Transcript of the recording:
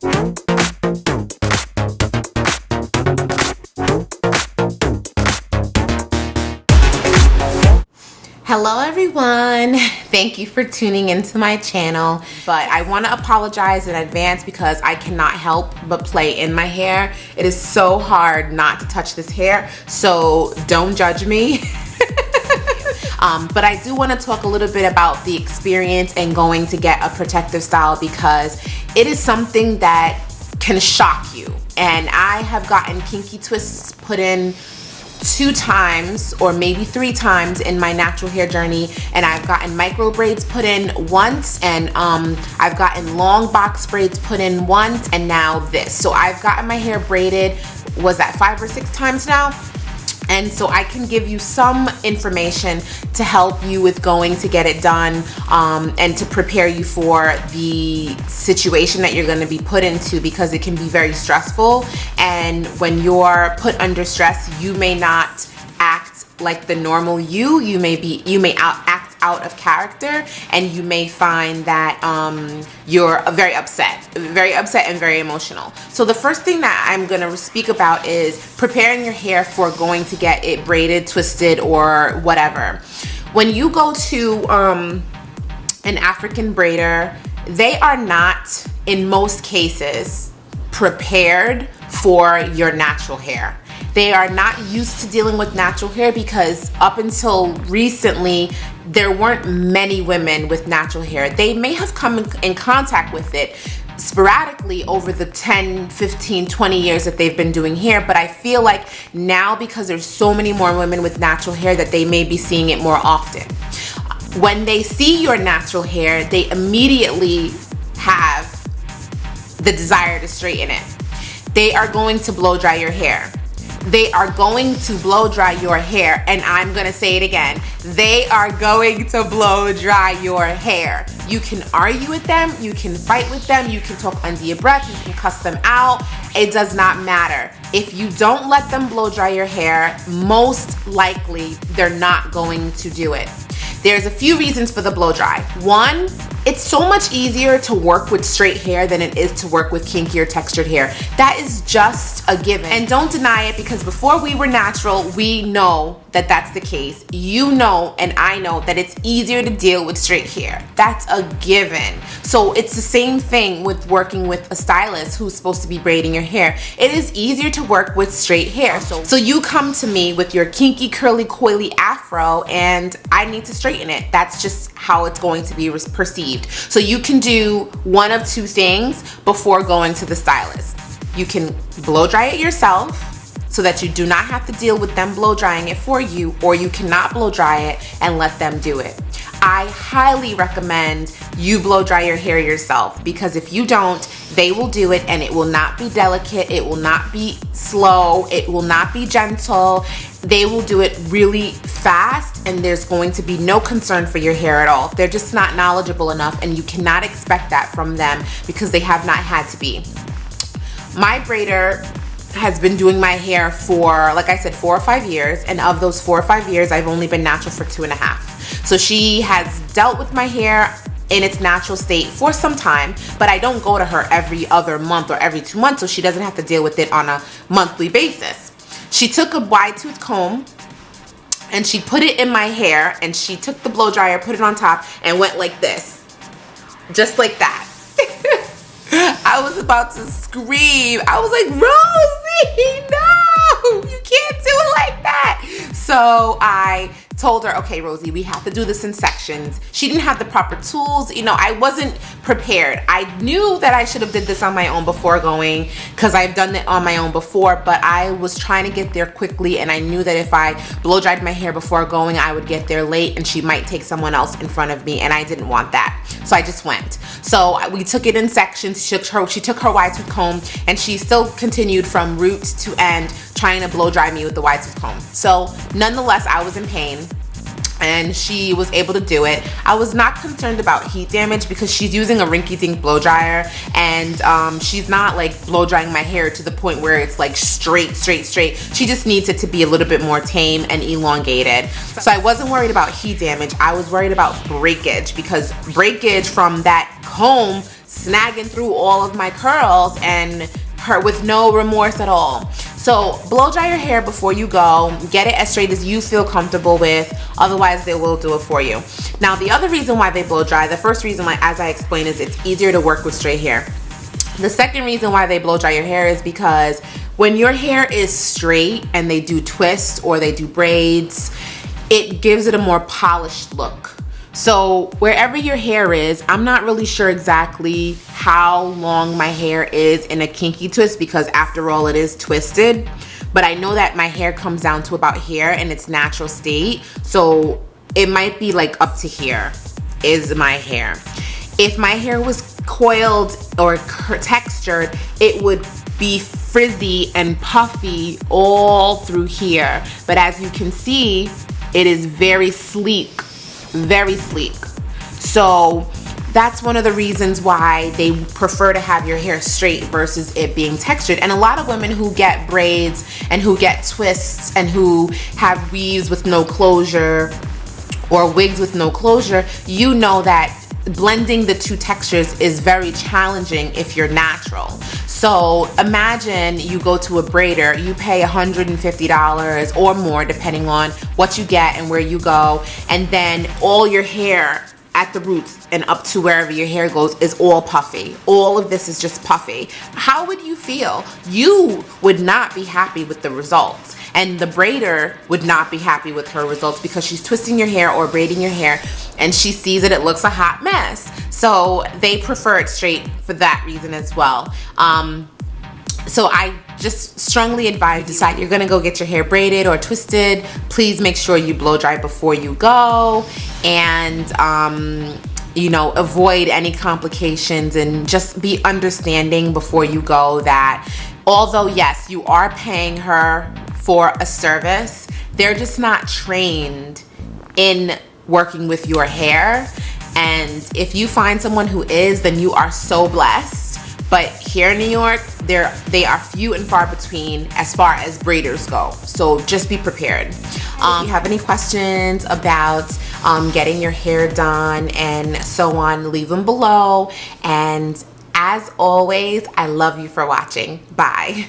Hello everyone, thank you for tuning into my channel, but I want to apologize in advance because I cannot help but play in my hair. It is so hard not to touch this hair, so don't judge me. But I do want to talk a little bit about the experience and going to get a protective style because it is something that can shock you. And I have gotten kinky twists put in 2 times or maybe 3 times in my natural hair journey, and I've gotten micro braids put in once, and I've gotten long box braids put in once, and now this. So I've gotten my hair braided, was that 5 or 6 times now? And so I can give you some information to help you with going to get it done, and to prepare you for the situation that you're going to be put into, because it can be very stressful. And when you're put under stress, you may not act like the normal you may act out of character, and you may find that you're very upset and very emotional. So the first thing that I'm going to speak about is preparing your hair for going to get it braided, twisted, or whatever. When you go to an African braider, they are not, in most cases, prepared for your natural hair. They are not used to dealing with natural hair because up until recently, there weren't many women with natural hair. They may have come in contact with it sporadically over the 10, 15, 20 years that they've been doing hair, but I feel like now, because there's so many more women with natural hair, that they may be seeing it more often. When they see your natural hair, they immediately have the desire to straighten it. They are going to blow dry your hair. They are going to blow dry your hair, and I'm gonna say it again. They are going to blow dry your hair. You can argue with them, you can fight with them, you can talk under your breath, you can cuss them out. It does not matter. If you don't let them blow dry your hair, most likely they're not going to do it. There's a few reasons for the blow dry. One, it's so much easier to work with straight hair than it is to work with kinky or textured hair. That is just a given. And don't deny it, because before we were natural, we know that that's the case. You know, and I know that it's easier to deal with straight hair. That's a given. So it's the same thing with working with a stylist who's supposed to be braiding your hair. It is easier to work with straight hair. So you come to me with your kinky, curly, coily afro, and I need to straighten it. That's just how it's going to be perceived. So you can do one of 2 things before going to the stylist. You can blow dry it yourself so that you do not have to deal with them blow drying it for you, or you cannot blow dry it and let them do it. I highly recommend you blow dry your hair yourself, because if you don't, they will do it and it will not be delicate, it will not be slow, it will not be gentle. They will do it really fast, and there's going to be no concern for your hair at all. They're just not knowledgeable enough, and you cannot expect that from them because they have not had to be. My braider has been doing my hair for, like I said, 4 or 5 years, and of those 4 or 5 years, I've only been natural for 2.5. So she has dealt with my hair in its natural state for some time, but I don't go to her every other month or every 2 months, so she doesn't have to deal with it on a monthly basis. She took a wide tooth comb and she put it in my hair, and she took the blow dryer, put it on top, and went like this, just like that. I was about to scream. I was like, Rosie, no, you can't do it like that. So I told her, okay, Rosie, we have to do this in sections. She didn't have the proper tools. You know, I wasn't prepared. I knew that I should have did this on my own before going, because I've done it on my own before, but I was trying to get there quickly, and I knew that if I blow dried my hair before going, I would get there late and she might take someone else in front of me, and I didn't want that. So I just went. So we took it in sections. She took her wide tooth comb, and she still continued from root to end trying to blow dry me with the wide tooth comb. So nonetheless, I was in pain, and she was able to do it. I was not concerned about heat damage because she's using a rinky-dink blow dryer, and she's not like blow drying my hair to the point where it's like straight. She just needs it to be a little bit more tame and elongated. So I wasn't worried about heat damage. I was worried about breakage, because breakage from that comb snagging through all of my curls and with no remorse at all. So blow dry your hair before you go. Get it as straight as you feel comfortable with. Otherwise, they will do it for you. Now, the other reason why they blow dry, the first reason why, as I explained, is it's easier to work with straight hair. The second reason why they blow dry your hair is because when your hair is straight and they do twists or they do braids, it gives it a more polished look. So wherever your hair is, I'm not really sure exactly how long my hair is in a kinky twist, because after all, it is twisted. But I know that my hair comes down to about here in its natural state. So it might be like up to here is my hair. If my hair was coiled or textured, it would be frizzy and puffy all through here. But as you can see, it is very sleek. Very sleek. So that's one of the reasons why they prefer to have your hair straight versus it being textured. And a lot of women who get braids and who get twists and who have weaves with no closure or wigs with no closure, you know that blending the two textures is very challenging if you're natural. So imagine you go to a braider, you pay $150 or more depending on what you get and where you go, and then all your hair at the roots and up to wherever your hair goes is all puffy. All of this is just puffy. How would you feel? You would not be happy with the results. And the braider would not be happy with her results because she's twisting your hair or braiding your hair and she sees it looks a hot mess. So they prefer it straight for that reason as well. So I just strongly advise, decide you're gonna go get your hair braided or twisted, please make sure you blow dry before you go, and you know, avoid any complications and just be understanding before you go that although yes, you are paying her for a service, they're just not trained in working with your hair. And if you find someone who is, then you are so blessed. But here in New York, they are few and far between as far as braiders go. So just be prepared. If you have any questions about getting your hair done and so on, leave them below. And as always, I love you for watching. Bye.